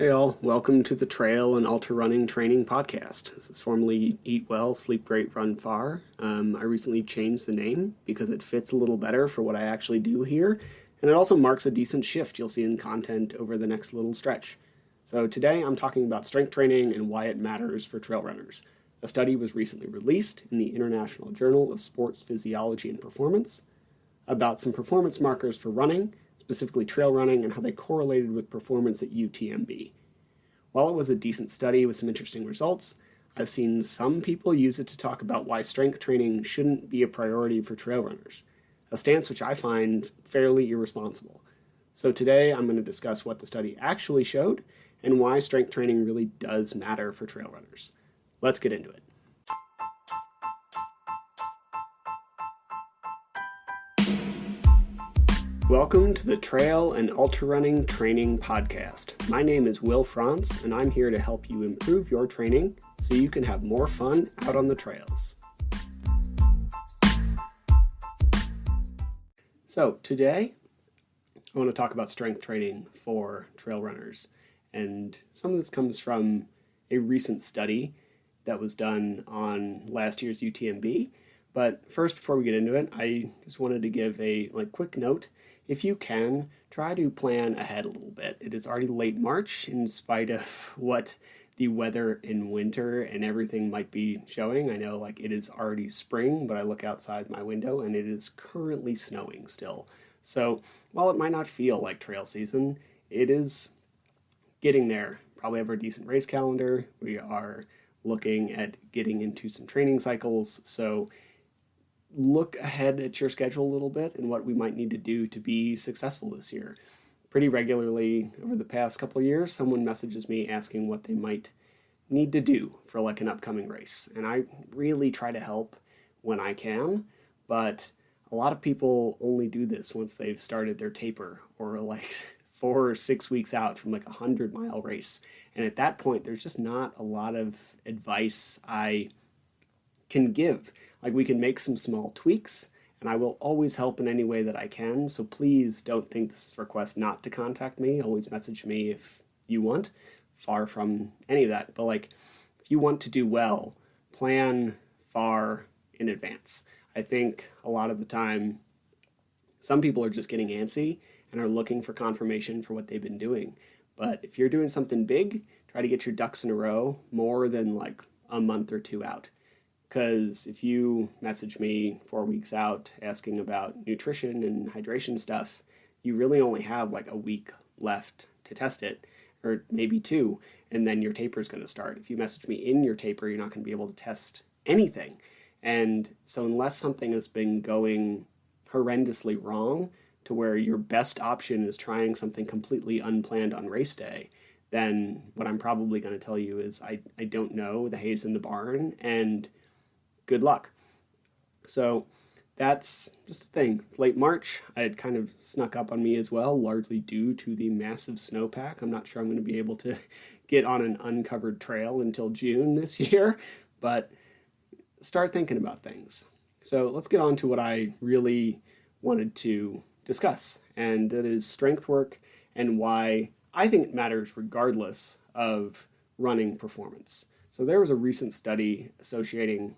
Hey all, welcome to the Trail and Ultra Running Training Podcast. This is formerly Eat Well, Sleep Great, Run Far. I recently changed the name because it fits a little better for what I actually do here, and it also marks a decent shift you'll see in content over the next little stretch. So today I'm talking about strength training and why it matters for trail runners. A study was recently released in the International Journal of Sports Physiology and Performance about some performance markers for running, specifically trail running, and how they correlated with performance at UTMB. While it was a decent study with some interesting results, I've seen some people use it to talk about why strength training shouldn't be a priority for trail runners, a stance which I find fairly irresponsible. So today I'm going to discuss what the study actually showed and why strength training really does matter for trail runners. Let's get into it. Welcome to the Trail and Ultra Running Training Podcast. My name is Will Franz, and I'm here to help you improve your training so you can have more fun out on the trails. So today, I want to talk about strength training for trail runners. And some of this comes from a recent study that was done on last year's UTMB. But first, before we get into it, I just wanted to give a quick note. If you can, try to plan ahead a little bit. It is already late March, in spite of what the weather in winter and everything might be showing. I know it is already spring, but I look outside my window and it is currently snowing still. So while it might not feel like trail season, it is getting there. Probably have a decent race calendar. We are looking at getting into some training cycles. So look ahead at your schedule a little bit and what we might need to do to be successful this year. Pretty regularly over the past couple of years, someone messages me asking what they might need to do for an upcoming race. And I really try to help when I can, but a lot of people only do this once they've started their taper or 4 or 6 weeks out from a 100-mile race. And at that point, there's just not a lot of advice I can give. We can make some small tweaks, and I will always help in any way that I can. So please don't think this is a request not to contact me. Always message me if you want. Far from any of that. But if you want to do well, plan far in advance. I think a lot of the time, some people are just getting antsy and are looking for confirmation for what they've been doing. But if you're doing something big, try to get your ducks in a row more than a month or two out. Because if you message me 4 weeks out asking about nutrition and hydration stuff, you really only have a week left to test it, or maybe 2, and then your taper is going to start. If you message me in your taper, you're not going to be able to test anything. And so unless something has been going horrendously wrong to where your best option is trying something completely unplanned on race day, then what I'm probably going to tell you is I don't know, the hay's in the barn, and good luck. So that's just a thing. It's late March. It had kind of snuck up on me as well, largely due to the massive snowpack. I'm not sure I'm going to be able to get on an uncovered trail until June this year, but start thinking about things. So let's get on to what I really wanted to discuss, and that is strength work and why I think it matters regardless of running performance. So there was a recent study associating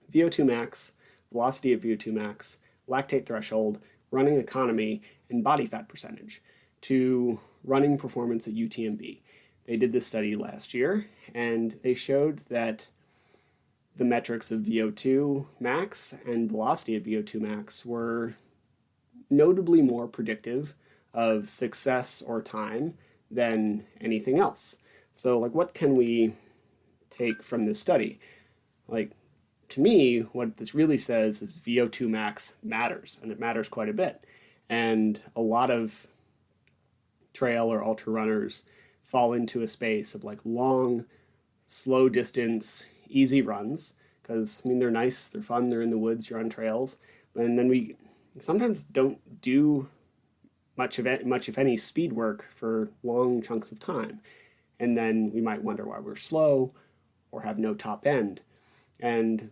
VO2 max, velocity of VO2 max, lactate threshold, running economy, and body fat percentage to running performance at UTMB. They did this study last year, and they showed that the metrics of VO2 max and velocity of VO2 max were notably more predictive of success or time than anything else. So what can we take from this study? To me, what this really says is VO2 max matters, and it matters quite a bit. And a lot of trail or ultra runners fall into a space of long, slow distance, easy runs, because they're nice, they're fun, they're in the woods, you're on trails. And then we sometimes don't do much if any speed work for long chunks of time. And then we might wonder why we're slow or have no top end. And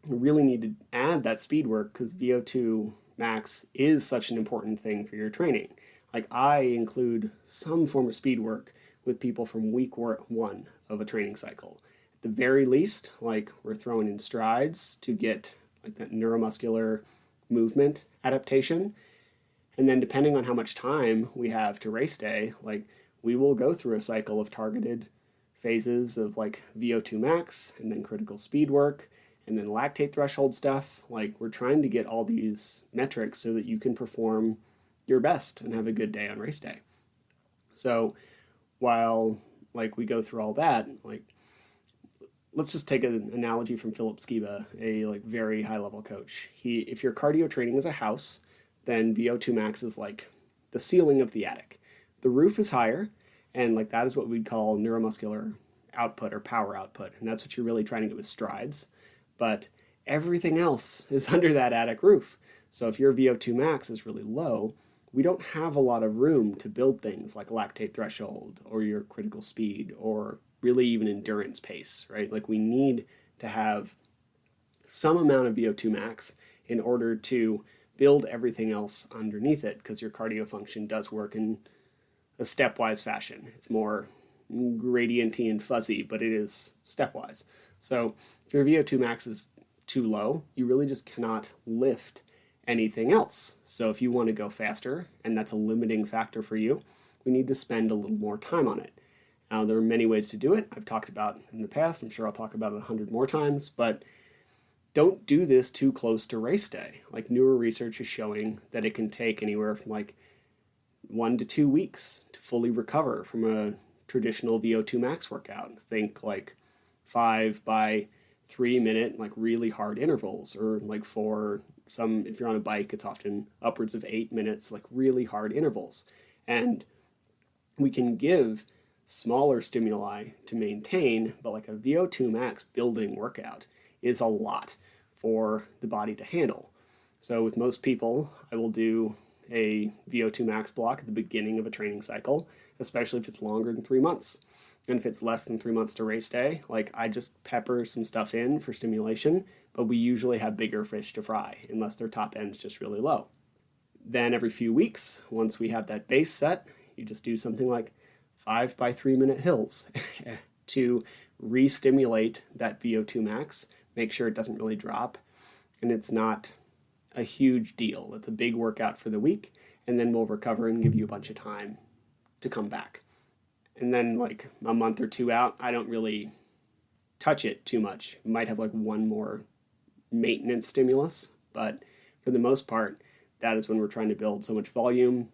we really need to add that speed work because VO2 max is such an important thing for your training. Like I include some form of speed work with people from week 1 of a training cycle. At the very least, like we're throwing in strides to get like that neuromuscular movement adaptation. And then depending on how much time we have to race day, like we will go through a cycle of targeted phases of like VO2 max and then critical speed work and then lactate threshold stuff. Like we're trying to get all these metrics so that you can perform your best and have a good day on race day. So while like we go through all that, like let's just take an analogy from Philip Skiba, a like very high level coach. If your cardio training is a house, then VO2 max is like the ceiling of the attic. The roof is higher, and like that is what we'd call neuromuscular output or power output, and that's what you're really trying to get with strides. But everything else is under that attic roof. So if your VO2 max is really low, we don't have a lot of room to build things like lactate threshold or your critical speed or really even endurance pace, right? Like we need to have some amount of VO2 max in order to build everything else underneath it, because your cardio function does work in a stepwise fashion. It's more gradienty and fuzzy, but it is stepwise. So if your VO2 max is too low, you really just cannot lift anything else. So if you want to go faster, and that's a limiting factor for you, we need to spend a little more time on it. Now, there are many ways to do it. I've talked about in the past. I'm sure I'll talk about it 100 more times, but don't do this too close to race day. Like newer research is showing that it can take anywhere from like 1 to 2 weeks to fully recover from a traditional VO2 max workout. Think like 5 by 3 minute, like really hard intervals, or like for some, if you're on a bike, it's often upwards of 8 minutes, like really hard intervals. And we can give smaller stimuli to maintain, but like a VO2 max building workout is a lot for the body to handle. So with most people, I will do a VO2 max block at the beginning of a training cycle, especially if it's longer than 3 months. And if it's less than 3 months to race day, like I just pepper some stuff in for stimulation, but we usually have bigger fish to fry unless their top end's just really low. Then every few weeks, once we have that base set, you just do something like 5 by 3 minute hills to re-stimulate that VO2 max, make sure it doesn't really drop, and it's not a huge deal. It's a big workout for the week, and then we'll recover and give you a bunch of time to come back. And then like a month or 2 out, I don't really touch it too much. We might have like one more maintenance stimulus, but for the most part, that is when we're trying to build so much volume.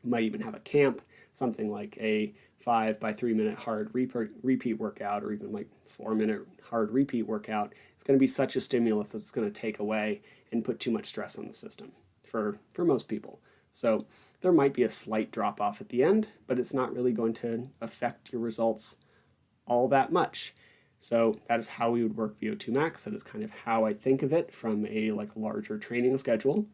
Might even have a camp, something like a 5 by 3 minute hard repeat workout, or even like 4 minute hard repeat workout. It's going to be such a stimulus that it's going to take away and put too much stress on the system for most people. So there might be a slight drop off at the end, but it's not really going to affect your results all that much. So that is how we would work VO2 max. That is kind of how I think of it from a like larger training schedule.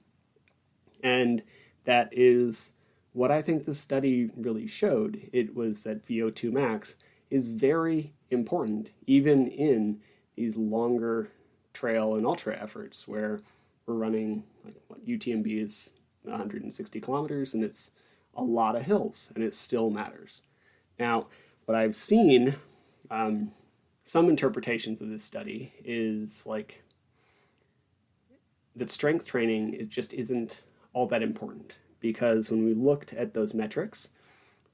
And that is what I think the study really showed. It was that VO2 max is very important, even in these longer trail and ultra efforts where we're running, like what UTMB is 160 kilometers, and it's a lot of hills, and it still matters. Now, what I've seen, some interpretations of this study is like that strength training, it just isn't all that important, because when we looked at those metrics,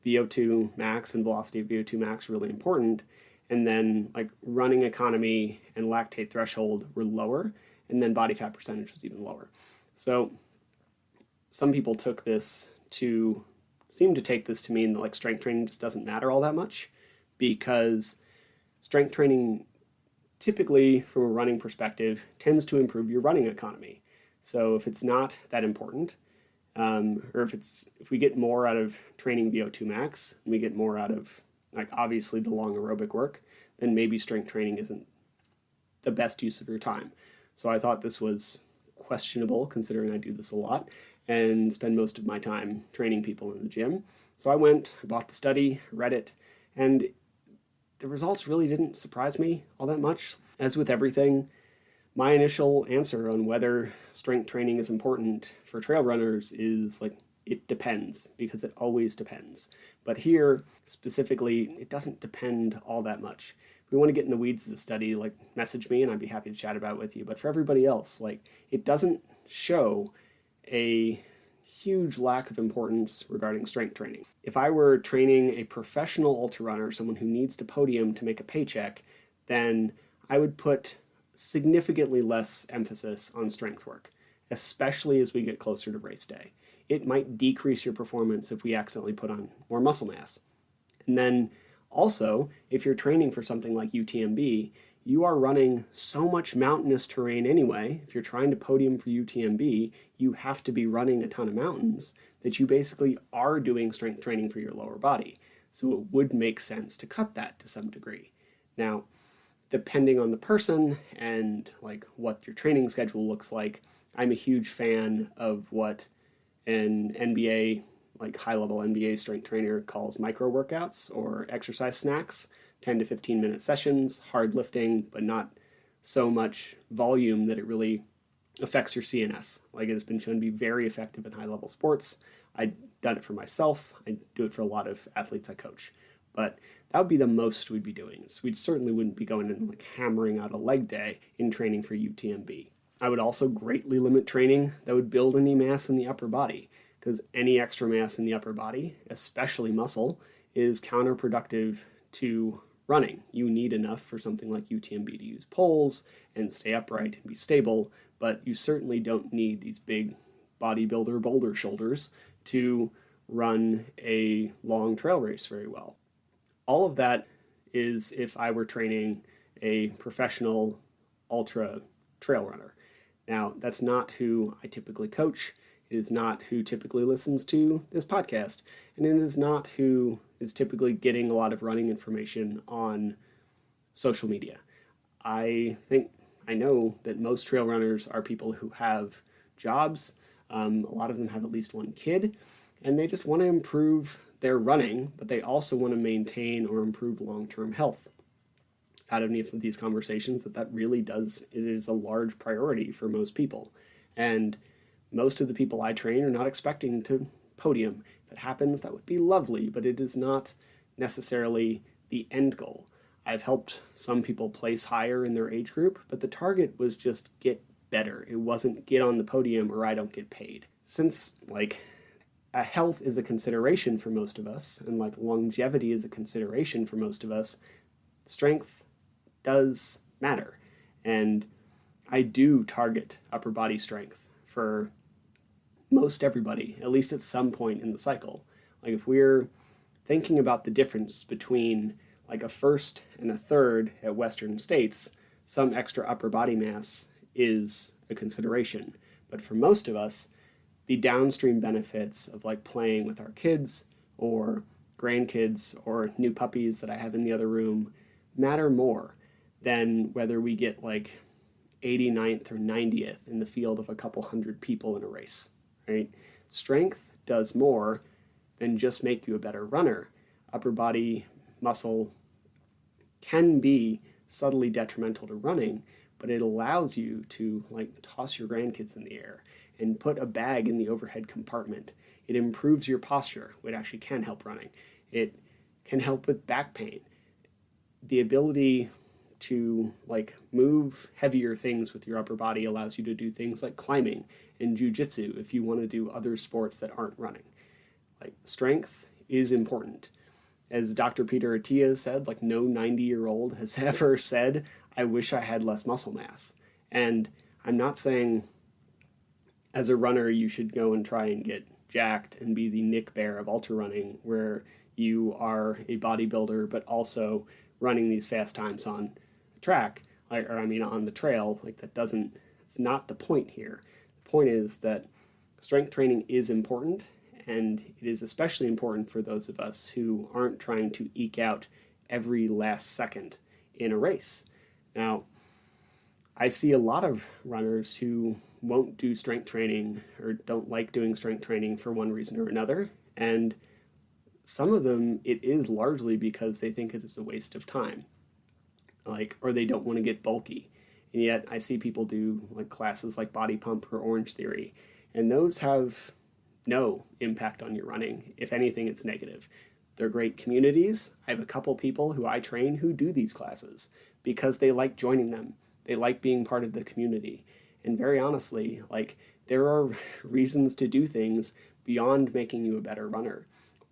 VO2 max and velocity of VO2 max were really important, and then like running economy and lactate threshold were lower, and then body fat percentage was even lower. So some people seem to take this to mean that like strength training just doesn't matter all that much, because strength training typically from a running perspective tends to improve your running economy. So if it's not that important, or if we get more out of training VO2 max and we get more out of like obviously the long aerobic work, then maybe strength training isn't the best use of your time. So I thought this was questionable, considering I do this a lot and spend most of my time training people in the gym. So I bought the study, read it, and the results really didn't surprise me all that much. As with everything, my initial answer on whether strength training is important for trail runners is like, it depends, because it always depends. But here, specifically, it doesn't depend all that much. If we want to get in the weeds of the study, like, message me and I'd be happy to chat about it with you. But for everybody else, like, it doesn't show a huge lack of importance regarding strength training. If I were training a professional ultra runner, someone who needs to podium to make a paycheck, then I would put significantly less emphasis on strength work, especially as we get closer to race day. It might decrease your performance if we accidentally put on more muscle mass. And then also, if you're training for something like UTMB, you are running so much mountainous terrain anyway. If you're trying to podium for UTMB, you have to be running a ton of mountains that you basically are doing strength training for your lower body. So it would make sense to cut that to some degree. Now, depending on the person and like what your training schedule looks like, I'm a huge fan of what an NBA, like high-level NBA strength trainer calls micro workouts or exercise snacks, 10 to 15 minute sessions, hard lifting, but not so much volume that it really affects your CNS. Like, it has been shown to be very effective in high-level sports. I've done it for myself. I do it for a lot of athletes I coach. But that would be the most we'd be doing. So we certainly wouldn't be going and like hammering out a leg day in training for UTMB. I would also greatly limit training that would build any mass in the upper body, because any extra mass in the upper body, especially muscle, is counterproductive to running. You need enough for something like UTMB to use poles and stay upright and be stable, but you certainly don't need these big bodybuilder boulder shoulders to run a long trail race very well. All of that is if I were training a professional ultra trail runner. Now, that's not who I typically coach. It is not who typically listens to this podcast, and it is not who is typically getting a lot of running information on social media. I know that most trail runners are people who have jobs. A lot of them have at least one kid, and they just want to improve their running, but they also want to maintain or improve long-term health. Out of any of these conversations that really does, it is a large priority for most people. And most of the people I train are not expecting to podium. If it happens, that would be lovely, but it is not necessarily the end goal. I've helped some people place higher in their age group, but the target was just get better. It wasn't get on the podium or I don't get paid. Since health is a consideration for most of us, and longevity is a consideration for most of us, strength does matter. And I do target upper body strength for most everybody, at least at some point in the cycle. Like, if we're thinking about the difference between like a first and a third at Western states, some extra upper body mass is a consideration. But for most of us, the downstream benefits of like playing with our kids or grandkids or new puppies that I have in the other room matter more than whether we get like 89th or 90th in the field of a couple hundred people in a race, right? Strength does more than just make you a better runner. Upper body muscle can be subtly detrimental to running, but it allows you to toss your grandkids in the air and put a bag in the overhead compartment. It improves your posture, which actually can help running. It can help with back pain. The ability to move heavier things with your upper body allows you to do things like climbing and jiu-jitsu if you want to do other sports that aren't running. Strength is important. As Dr. Peter Attia said, no 90-year-old has ever said, I wish I had less muscle mass. And I'm not saying as a runner you should go and try and get jacked and be the Nick Bear of ultra running, where you are a bodybuilder but also running these fast times on a track, on the trail. It's not the point here. The point is that strength training is important, and it is especially important for those of us who aren't trying to eke out every last second in a race. Now, I see a lot of runners who won't do strength training or don't like doing strength training for one reason or another, and some of them, it is largely because they think it is a waste of time, or they don't want to get bulky. And yet I see people do classes like Body Pump or Orange Theory, and those have no impact on your running. If anything, it's negative. They're great communities. I have a couple people who I train who do these classes because they like joining them. They like being part of the community. And very honestly, like, there are reasons to do things beyond making you a better runner,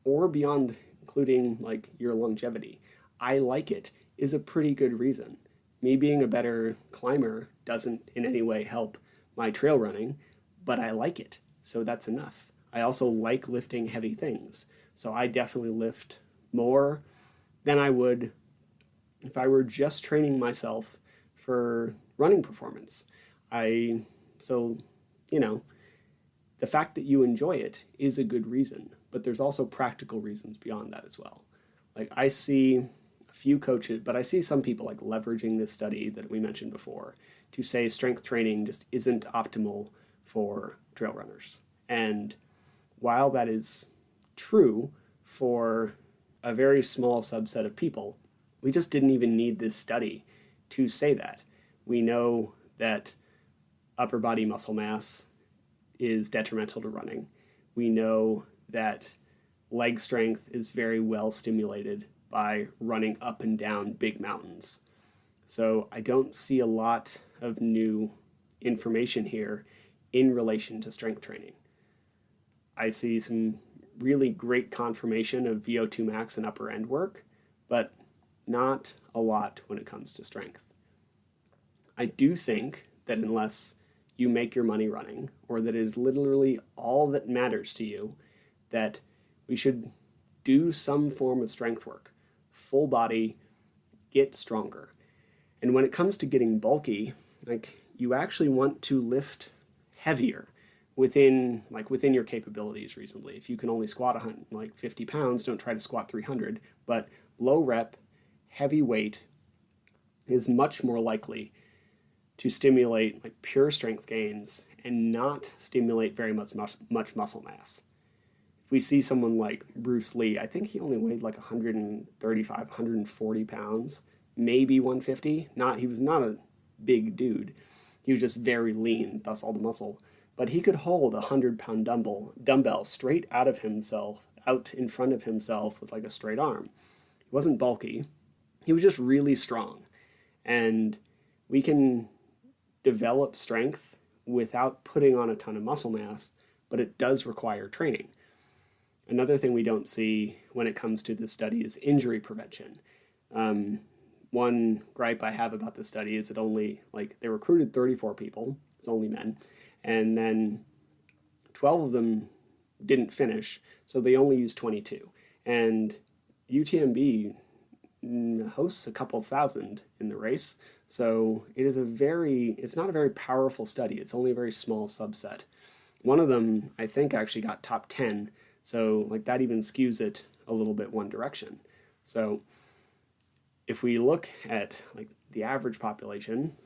or beyond including like your longevity. I like it is a pretty good reason. Me being a better climber doesn't in any way help my trail running, but I like it, so that's enough. I also like lifting heavy things, so I definitely lift more than I would if I were just training myself for running performance. So, you know, the fact that you enjoy it is a good reason, but there's also practical reasons beyond that as well. Like, I see a few coaches, but I see some people like leveraging this study that we mentioned before to say strength training just isn't optimal for trail runners. And while that is true for a very small subset of people, we just didn't even need this study to say that. We know that upper body muscle mass is detrimental to running. We know that leg strength is very well stimulated by running up and down big mountains. So I don't see a lot of new information here in relation to strength training. I see some really great confirmation of VO2 max and upper end work, but not a lot when it comes to strength. I do think that unless you make your money running, or that it is literally all that matters to you, that we should do some form of strength work, full body, get stronger. And when it comes to getting bulky, like, you actually want to lift heavier within your capabilities reasonably. If you can only squat 50 pounds, don't try to squat 300, but low rep, heavy weight is much more likely to stimulate like pure strength gains and not stimulate very much muscle mass. If we see someone like Bruce Lee, I think he only weighed like 135, 140 pounds, maybe 150. He was not a big dude. He was just very lean, thus all the muscle. But he could hold a 100-pound dumbbell straight out in front of himself with like a straight arm. He wasn't bulky. He was just really strong. And we can develop strength without putting on a ton of muscle mass, but it does require training. Another thing we don't see when it comes to this study is injury prevention. One gripe I have about this study is they recruited 34 people, it's only men, and then 12 of them didn't finish, so they only used 22. And UTMB hosts a couple thousand in the race, so it's not a very powerful study. It's only a very small subset. One of them, I think, actually got top 10, so like that even skews it a little bit one direction. So if we look at like the average population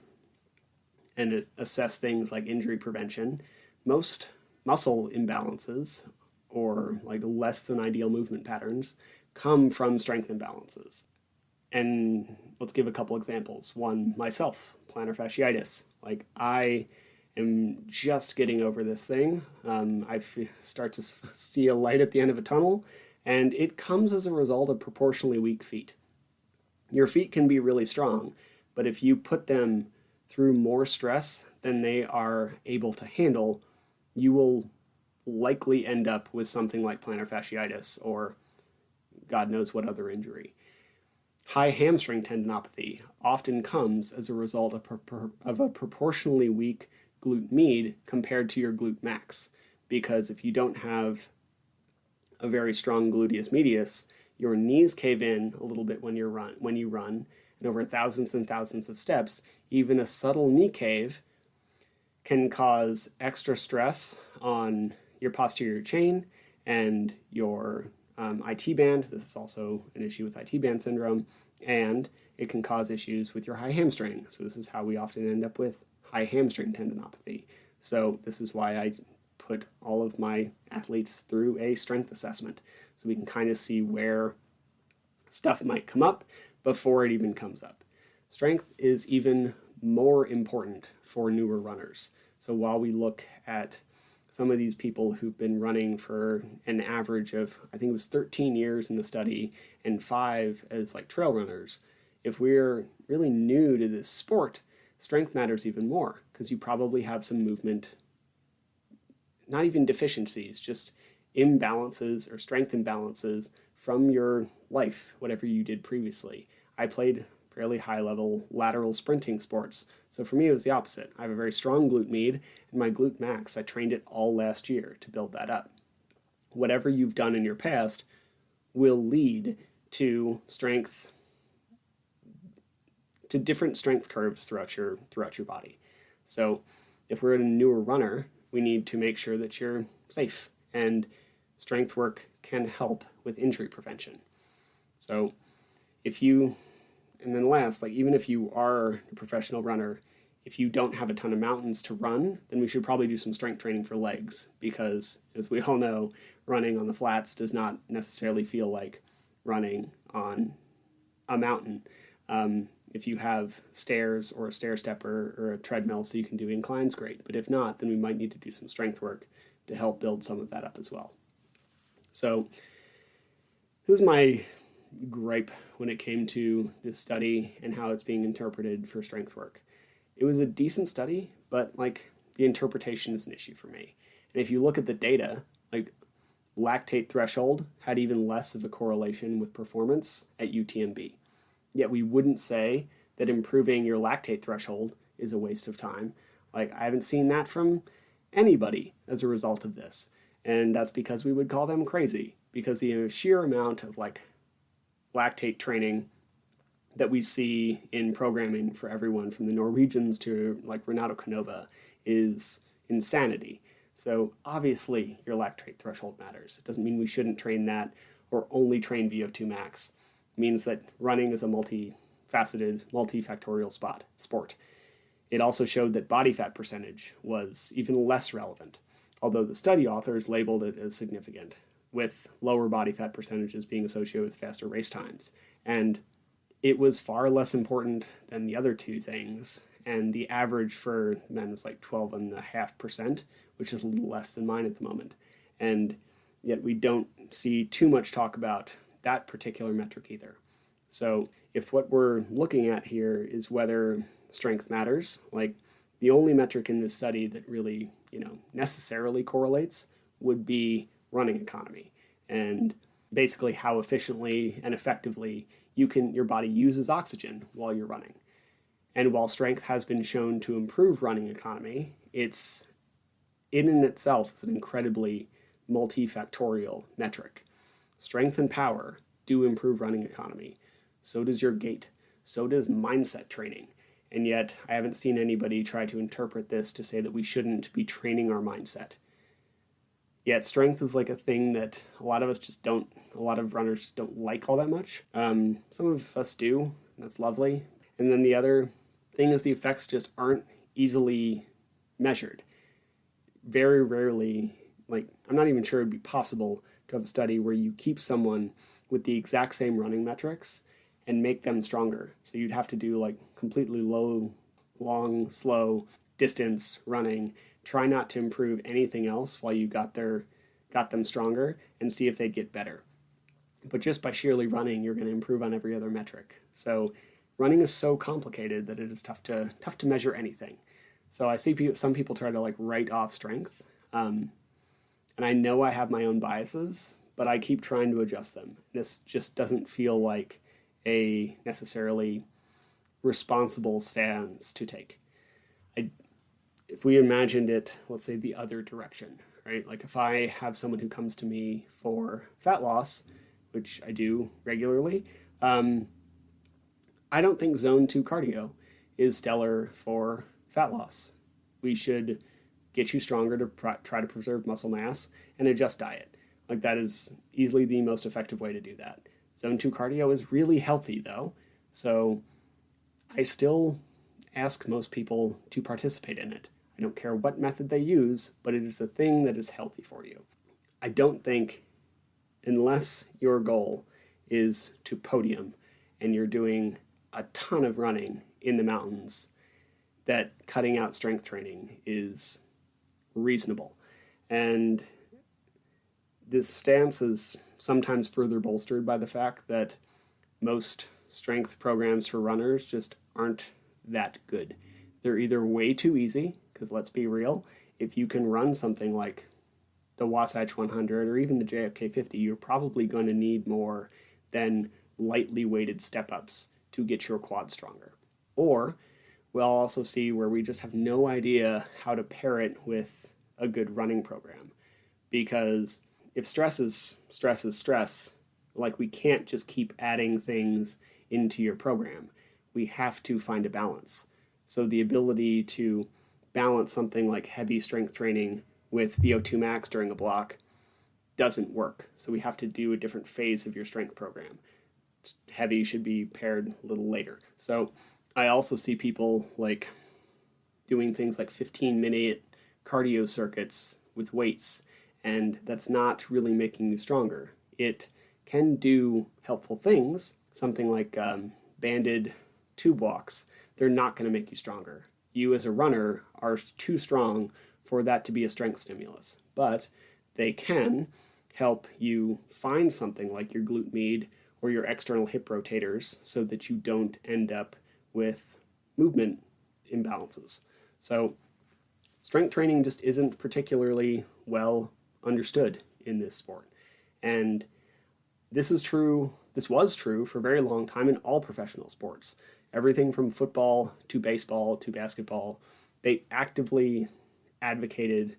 and assess things like injury prevention, most muscle imbalances or like less than ideal movement patterns come from strength imbalances. And let's give a couple examples. One, myself, plantar fasciitis. Like, I am just getting over this thing. I start to see a light at the end of a tunnel, and it comes as a result of proportionally weak feet. Your feet can be really strong, but if you put them through more stress than they are able to handle, you will likely end up with something like plantar fasciitis or God knows what other injury. High hamstring tendinopathy often comes as a result of a proportionally weak glute med compared to your glute max, because if you don't have a very strong gluteus medius, your knees cave in a little bit when you run, and over thousands and thousands of steps, even a subtle knee cave can cause extra stress on your posterior chain and your IT band. This is also an issue with IT band syndrome, and it can cause issues with your high hamstring. So this is how we often end up with high hamstring tendinopathy. So this is why I put all of my athletes through a strength assessment, so we can kind of see where stuff might come up before it even comes up. Strength is even more important for newer runners. So while we look at some of these people who've been running for an average of, I think it was 13 years in the study and 5 as like trail runners, if we're really new to this sport, strength matters even more because you probably have some movement, not even deficiencies, just imbalances or strength imbalances from your life, whatever you did previously. I played fairly high level lateral sprinting sports. So for me, it was the opposite. I have a very strong glute med, and my glute max, I trained it all last year to build that up. Whatever you've done in your past will lead to strength, to different strength curves throughout your body. So if we're a newer runner, we need to make sure that you're safe, and strength work can help with injury prevention. So if you, and then last, like even if you are a professional runner, if you don't have a ton of mountains to run, then we should probably do some strength training for legs, because as we all know, running on the flats does not necessarily feel like running on a mountain. If you have stairs or a stair stepper or a treadmill so you can do inclines, great. But if not, then we might need to do some strength work to help build some of that up as well. So this is my gripe when it came to this study and how it's being interpreted for strength work. It was a decent study, but like the interpretation is an issue for me. And if you look at the data, like lactate threshold had even less of a correlation with performance at UTMB. Yet we wouldn't say that improving your lactate threshold is a waste of time. Like I haven't seen that from anybody as a result of this. And that's because we would call them crazy, because the sheer amount of like lactate training that we see in programming for everyone from the Norwegians to like Renato Canova is insanity. So obviously your lactate threshold matters. It doesn't mean we shouldn't train that or only train VO2 max. It means that running is a multifaceted, multifactorial sport. It also showed that body fat percentage was even less relevant, although the study authors labeled it as significant, with lower body fat percentages being associated with faster race times. And it was far less important than the other two things. And the average for men was like 12.5%, which is a little less than mine at the moment. And yet we don't see too much talk about that particular metric either. So if what we're looking at here is whether strength matters, like the only metric in this study that really, necessarily correlates would be running economy and basically how efficiently and effectively your body uses oxygen while you're running. And while strength has been shown to improve running economy, it's in itself is an incredibly multifactorial metric. Strength and power do improve running economy. So does your gait. So does mindset training. And yet I haven't seen anybody try to interpret this to say that we shouldn't be training our mindset. Yet strength is like a thing that a lot of runners just don't like all that much. Some of us do, and that's lovely. And then the other thing is the effects just aren't easily measured. Very rarely, I'm not even sure it'd be possible to have a study where you keep someone with the exact same running metrics and make them stronger. So you'd have to do completely low, long, slow distance running, try not to improve anything else while you got them stronger, and see if they get better. But just by sheerly running, you're going to improve on every other metric. So running is so complicated that it is tough to measure anything. So I see some people try to write off strength, and I know I have my own biases, but I keep trying to adjust them. This just doesn't feel like a necessarily responsible stance to take. If we imagined it, let's say the other direction, right? Like if I have someone who comes to me for fat loss, which I do regularly, I don't think zone 2 cardio is stellar for fat loss. We should get you stronger to try to preserve muscle mass and adjust diet. That is easily the most effective way to do that. Zone 2 cardio is really healthy though, so I still ask most people to participate in it. I don't care what method they use, but it is a thing that is healthy for you. I don't think, unless your goal is to podium and you're doing a ton of running in the mountains, that cutting out strength training is reasonable. And this stance is sometimes further bolstered by the fact that most strength programs for runners just aren't that good. They're either way too easy, because let's be real, if you can run something like the Wasatch 100 or even the JFK 50, you're probably going to need more than lightly weighted step-ups to get your quad stronger. Or we'll also see where we just have no idea how to pair it with a good running program. Because if stress is stress, like we can't just keep adding things into your program. We have to find a balance. So the ability to balance something like heavy strength training with VO2 Max during a block doesn't work. So we have to do a different phase of your strength program. Heavy should be paired a little later. So I also see people like doing things like 15-minute cardio circuits with weights, and that's not really making you stronger. It can do helpful things, something like banded tube walks. They're not going to make you stronger. You as a runner are too strong for that to be a strength stimulus, but they can help you find something like your glute med or your external hip rotators so that you don't end up with movement imbalances. So strength training just isn't particularly well understood in this sport. And this was true for a very long time in all professional sports. Everything from football to baseball to basketball, they actively advocated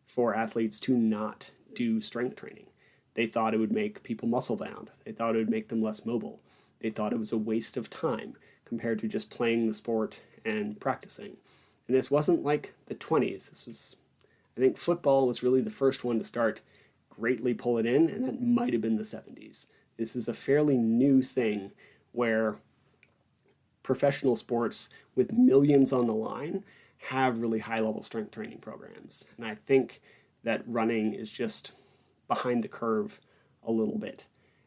for athletes to not do strength training. They thought it would make people muscle bound. They thought it would make them less mobile. They thought it was a waste of time compared to just playing the sport and practicing. And this wasn't like the 20s. I think football was really the first one to start greatly pull it in, and that might have been the 70s. This is a fairly new thing where professional sports with millions on the line have really high-level strength training programs. And I think that running is just behind the curve a little bit.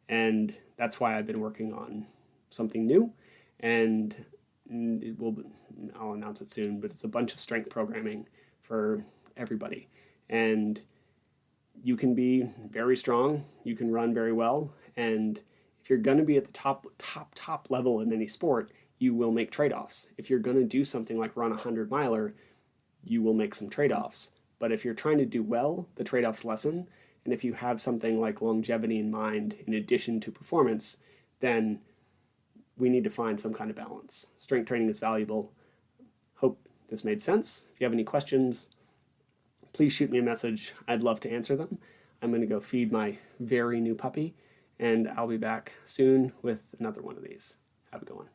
And that's why I've been working on something new, and I'll announce it soon, but it's a bunch of strength programming for everybody. And you can be very strong, you can run very well, and if you're going to be at the top level in any sport, you will make trade-offs. If you're going to do something like run a 100-miler, you will make some trade-offs. But if you're trying to do well, the trade-offs lessen, and if you have something like longevity in mind in addition to performance, then we need to find some kind of balance. Strength training is valuable. Hope this made sense. If you have any questions, please shoot me a message. I'd love to answer them. I'm going to go feed my very new puppy, and I'll be back soon with another one of these. Have a good one.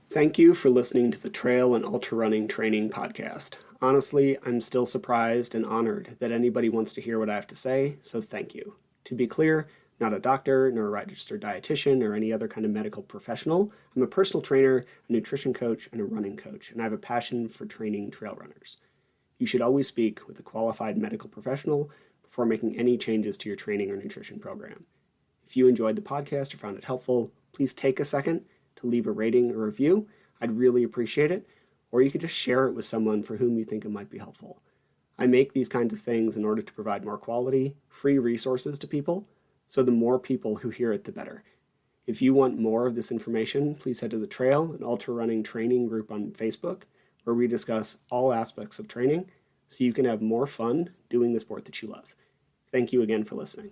Thank you for listening to the Trail and Ultra Running Training Podcast. Honestly, I'm still surprised and honored that anybody wants to hear what I have to say, so thank you. To be clear, not a doctor, nor a registered dietitian, or any other kind of medical professional. I'm a personal trainer, a nutrition coach, and a running coach, and I have a passion for training trail runners. You should always speak with a qualified medical professional before making any changes to your training or nutrition program. If you enjoyed the podcast or found it helpful, please take a second to leave a rating or review. I'd really appreciate it. Or you could just share it with someone for whom you think it might be helpful. I make these kinds of things in order to provide more quality, free resources to people, so the more people who hear it, the better. If you want more of this information, please head to the Trail and Ultra Running Training group on Facebook, where we discuss all aspects of training so you can have more fun doing the sport that you love. Thank you again for listening.